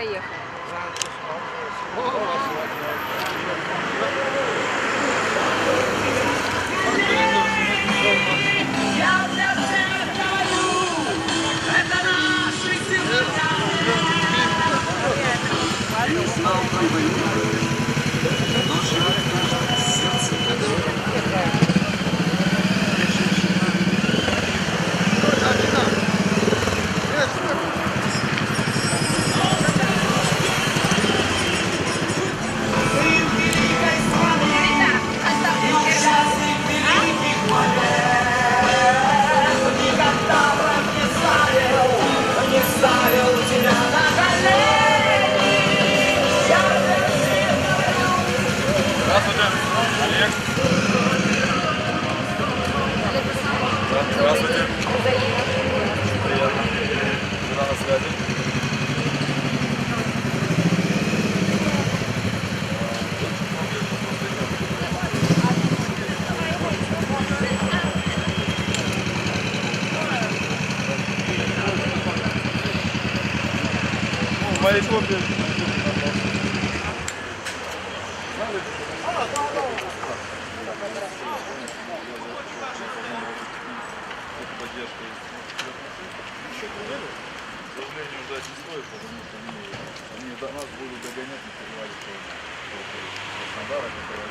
проехали. Я для всех говорю, это наши сердца. Здравствуйте. Приятно. Жена на связи. Мои копии. Поддержка есть. К сожалению, ждать не стоит, потому что они до нас будут догонять, не переживали, что Краснодара, который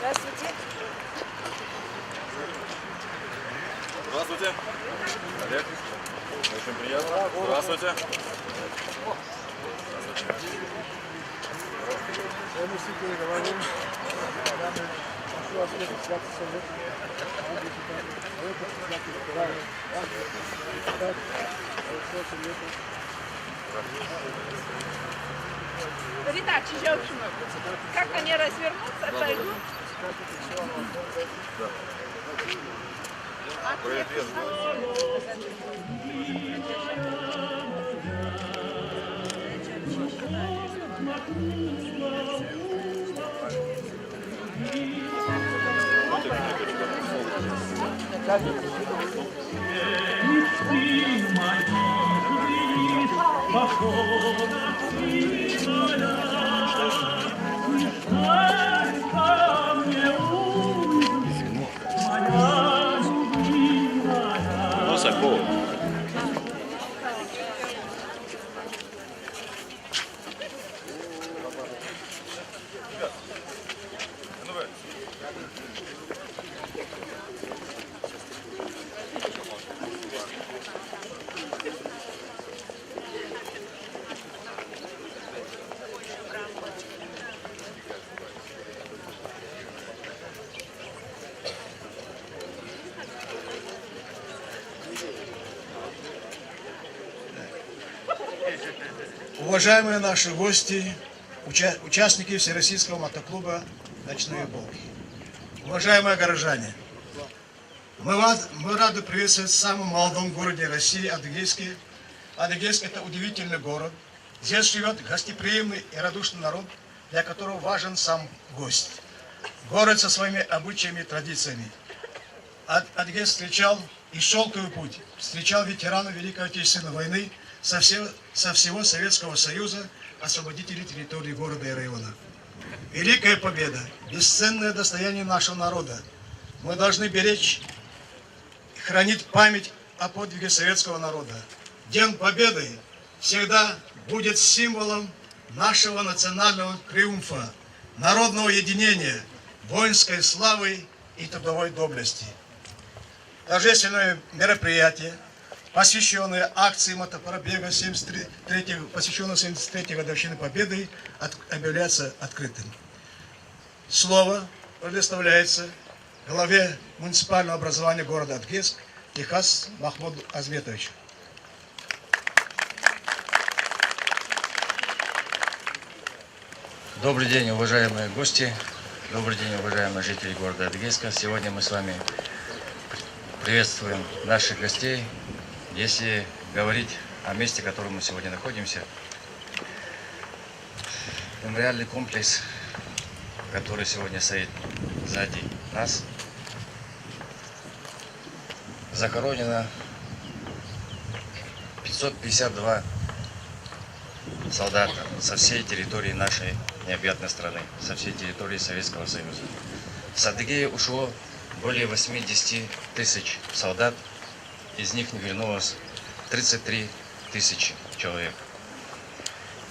Здравствуйте. Здравствуйте. Олег. Очень приятно. Здравствуйте. Передачи же очень много. Как они развернутся, отойдут. Привет, Уважаемые наши гости, участники Всероссийского мотоклуба «Ночные волки», уважаемые горожане, мы рады приветствовать в самом молодом городе России Адыгейске. Адыгейск – это удивительный город. Здесь живет гостеприимный и радушный народ, для которого важен сам гость. Город со своими обычаями и традициями. Адыгейск встречал и шелковый путь, встречал ветеранов Великой Отечественной войны со всего Советского Союза, освободителей территории города и района. Великая победа, бесценное достояние нашего народа. Мы должны беречь и хранить память о подвиге советского народа. День Победы всегда будет символом нашего национального триумфа, народного единения, воинской славы и трудовой доблести. Торжественное мероприятие, посвященное акции мотопробега 73-й годовщины Победы, объявляется открытым. Слово предоставляется главе муниципального образования города Адыгейск Техас Махмуду Азметовичу. Добрый день, уважаемые гости. Добрый день, уважаемые жители города Адыгейска. Сегодня мы с вами приветствуем наших гостей, Если говорить о месте, в котором мы сегодня находимся, мемориальный комплекс, который сегодня стоит сзади нас, захоронено 552 солдата со всей территории нашей необъятной страны, со всей территории Советского Союза. С Адыгеи ушло более 80 тысяч солдат, из них не вернулось 33 тысячи человек.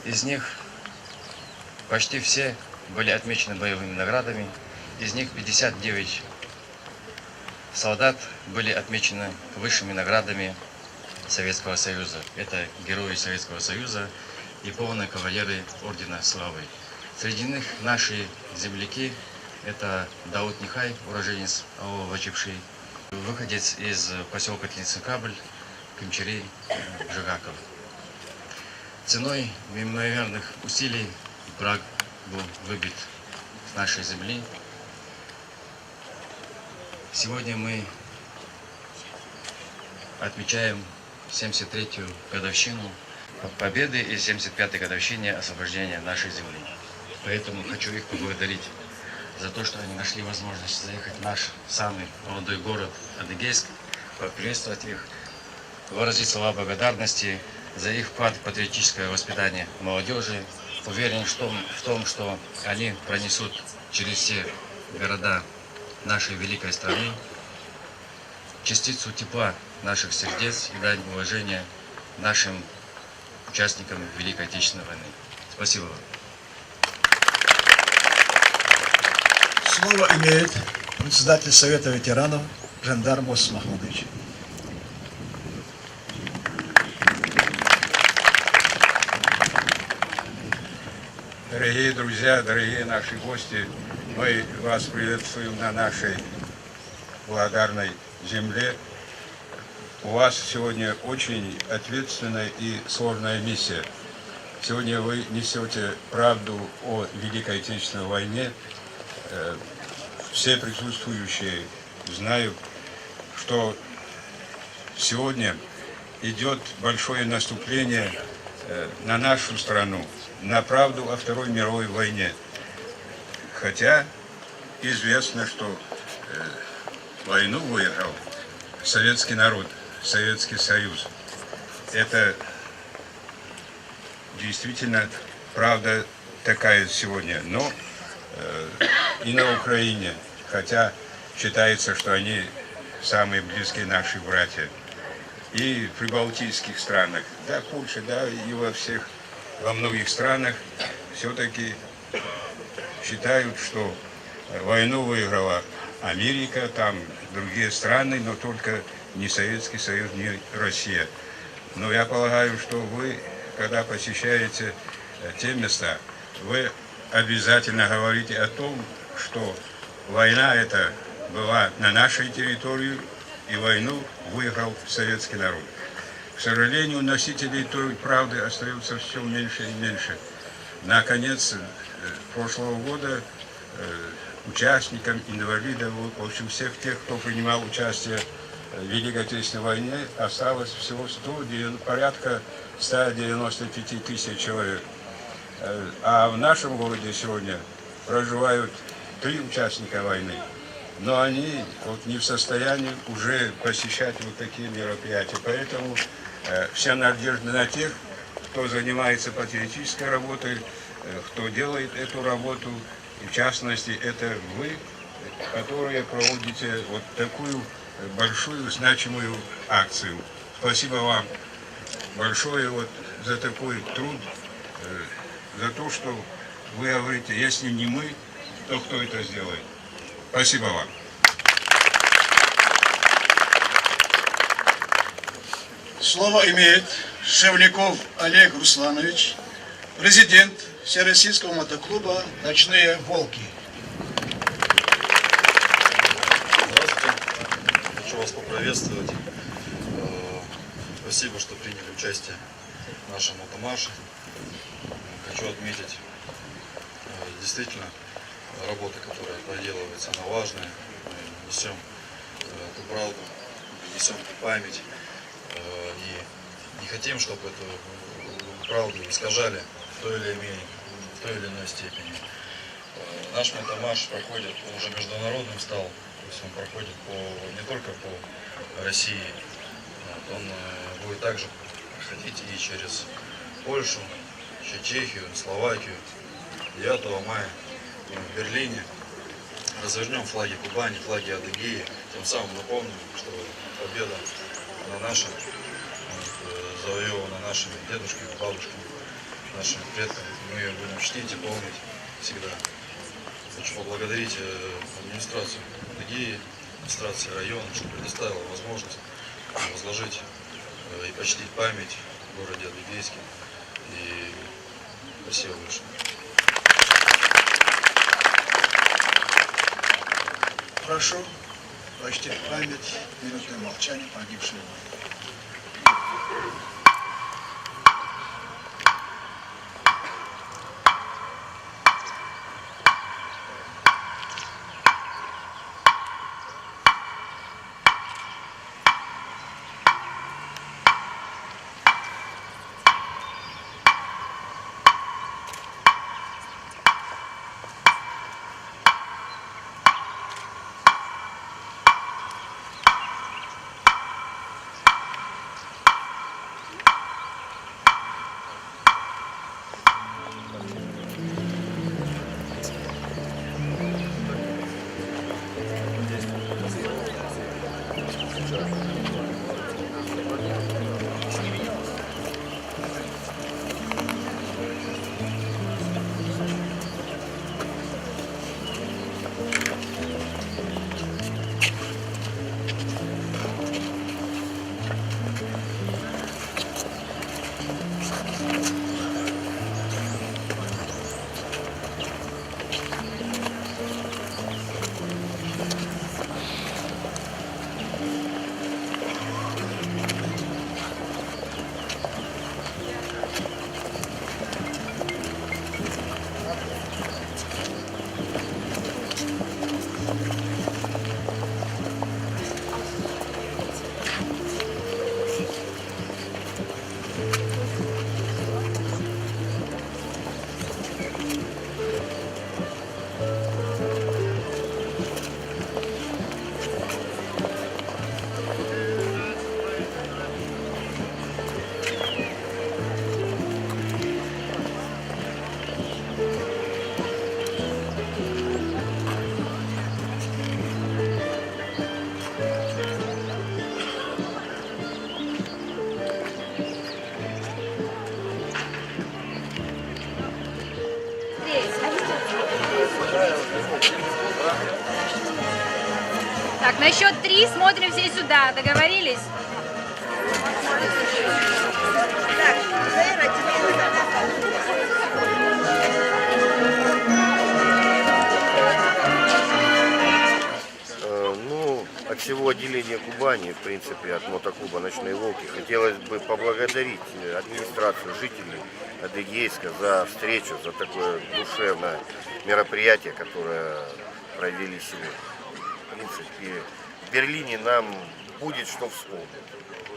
Из них почти все были отмечены боевыми наградами, из них 59 солдат были отмечены высшими наградами Советского Союза. Это герои Советского Союза и полные кавалеры Ордена Славы. Среди них наши земляки, это Дауд Нихай, уроженец АО Вачевши, выходец из поселка Тлинцин-Кабль, Кымчери Жигаков. Ценой неимоверных усилий враг был выбит с нашей земли. Сегодня мы отмечаем 73-ю годовщину Победы и 75-й годовщине освобождения нашей земли. Поэтому хочу их поблагодарить за то, что они нашли возможность заехать в наш самый молодой город Адыгейск, поприветствовать их, выразить слова благодарности за их вклад в патриотическое воспитание молодежи. Уверен в том, что они пронесут через все города нашей великой страны частицу тепла наших сердец и дань уважения нашим участникам Великой Отечественной войны. Спасибо вам. Слово имеет председатель Совета ветеранов Жандар Мосис Махмудович. Дорогие друзья, дорогие наши гости, мы вас приветствуем на нашей благодарной земле. У вас сегодня очень ответственная и сложная миссия. Сегодня вы несете правду о Великой Отечественной войне. Все присутствующие знают, что сегодня идет большое наступление на нашу страну, на правду о Второй мировой войне. Хотя известно, что войну выиграл советский народ, Советский Союз. Это действительно правда такая сегодня. Но и на Украине, хотя считается, что они самые близкие наши братья, и в прибалтийских странах, да, Польша, да, и во многих странах все-таки считают, что войну выиграла Америка, там другие страны, но только не Советский Союз, не Россия. Но я полагаю, что вы, когда посещаете те места, вы обязательно говорите о том, что война эта была на нашей территории, и войну выиграл советский народ. К сожалению, носителей той правды остается все меньше и меньше. Наконец, прошлого года участникам, инвалидам, в общем, всех тех, кто принимал участие в Великой Отечественной войне, осталось всего порядка 195 тысяч человек. А в нашем городе сегодня проживают 3 участника войны. Но они вот не в состоянии уже посещать вот такие мероприятия. Поэтому вся надежда на тех, кто занимается патриотической работой, кто делает эту работу. И в частности, это вы, которые проводите вот такую большую, значимую акцию. Спасибо вам большое вот за такой труд, за то, что вы говорите, если не мы, то кто это сделает? Спасибо вам. Слово имеет Шевляков Олег Русланович, президент Всероссийского мотоклуба «Ночные волки». Здравствуйте. Хочу вас поприветствовать. Спасибо, что приняли участие в нашем мотомарше. Хочу отметить действительно работа, которая проделывается, она важная. Мы несем эту правду, несем эту память, И не хотим, чтобы эту правду искажали в той или иной степени. Наш мотомарш проходит, он уже международным стал, то есть он проходит не только по России, он будет также проходить и через Польшу, Чехию, Словакию. 9 мая в Берлине развернем флаги Кубани, флаги Адыгеи, тем самым напомним, что победа на нашем, завоевана нашими дедушками, бабушками, нашими предками. Мы ее будем чтить и помнить всегда. Хочу поблагодарить администрацию Адыгеи, администрацию района, что предоставила возможность возложить и почтить память в городе Адыгейске. И спасибо большое. Прошу почтить память, минутное молчание погибшим. Так, на счет 3 смотрим все сюда. Договорились? От всего отделения Кубани, в принципе, от мотоклуба «Ночные волки», хотелось бы поблагодарить администрацию, жителей Адыгейска за встречу, за такое душевное мероприятие, которое провели сегодня. В принципе, в Берлине нам будет что вспомнить.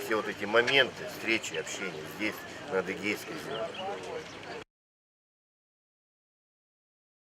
Все вот эти моменты, встречи, общения здесь, на Адыгейской земле.